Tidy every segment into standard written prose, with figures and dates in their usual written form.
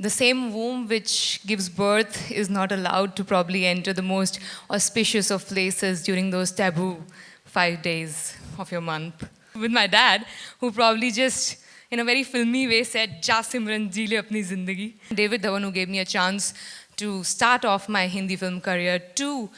The same womb which gives birth is not allowed to probably enter the most auspicious of places during those taboo 5 days of your month. With my dad, who probably just, in a very filmy way, said, "Ja Simran, ji le apni zindagi." David Dhawan, who gave me a chance to start off my Hindi film career, to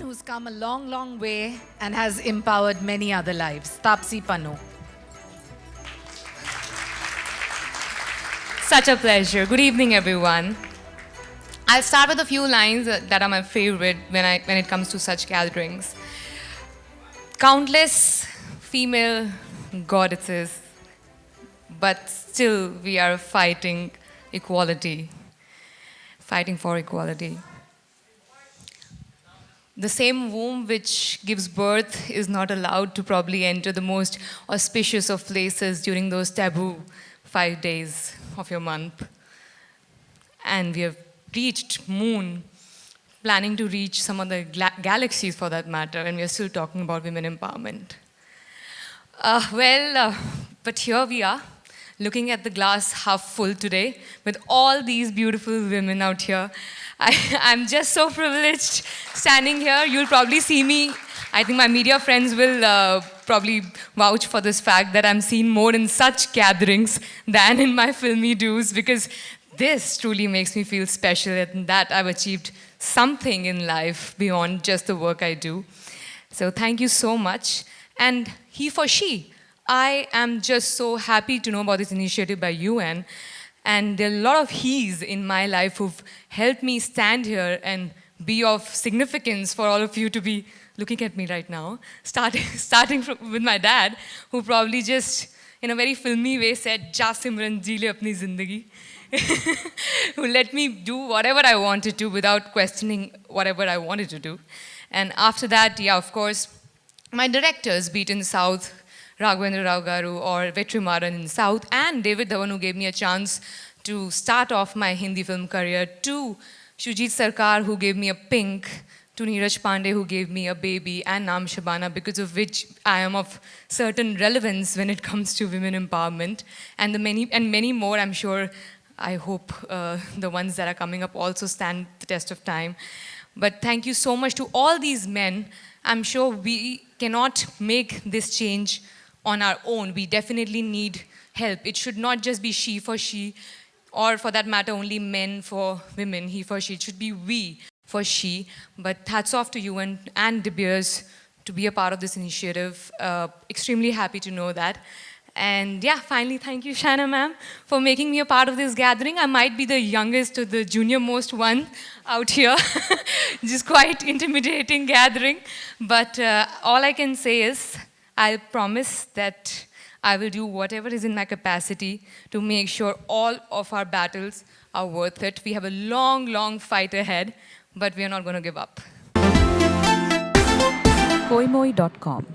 who's come a long, long way and has empowered many other lives. Taapsee Pannu. Such a pleasure. Good evening, everyone. I'll start with a few lines that are my favorite when it comes to such gatherings. Countless female goddesses, but still we are fighting equality, fighting for equality. The same womb which gives birth is not allowed to probably enter the most auspicious of places during those taboo 5 days of your month. And we have reached moon, planning to reach some of the galaxies for that matter, and we are still talking about women empowerment. But here we are, looking at the glass half full today with all these beautiful women out here. I'm just so privileged standing here. You'll probably see me. I think my media friends will probably vouch for this fact that I'm seen more in such gatherings than in my filmy dues, because this truly makes me feel special and that I've achieved something in life beyond just the work I do. So thank you so much. And he for she, I am just so happy to know about this initiative by UN. And there are a lot of he's in my life who've helped me stand here and be of significance for all of you to be looking at me right now. Starting with my dad, who probably just, in a very filmy way, said, "Ja Simran, ji le apni zindagi." Who let me do whatever I wanted to without questioning whatever I wanted to do. And after that, yeah, of course, my directors, be it in the South, Raghavendra Rao Garu or Vetrimaran in the South, and David Dhawan, who gave me a chance to start off my Hindi film career, to Shujit Sarkar, who gave me a Pink, to Neeraj Pandey, who gave me a Baby, and Naam Shabana, because of which I am of certain relevance when it comes to women empowerment, and many more, I'm sure. I hope the ones that are coming up also stand the test of time. But thank you so much to all these men. I'm sure we cannot make this change on our own. We definitely need help. It should not just be she for she, or for that matter, only men for women, he for she. It should be we for she. But hats off to you and De Beers to be a part of this initiative. Extremely happy to know that. And yeah, finally, thank you, Shanna ma'am, for making me a part of this gathering. I might be the youngest or the junior most one out here. Just quite intimidating gathering. But all I can say is, I'll promise that I will do whatever is in my capacity to make sure all of our battles are worth it. We have a long, long fight ahead, but we are not going to give up. Koimoi.com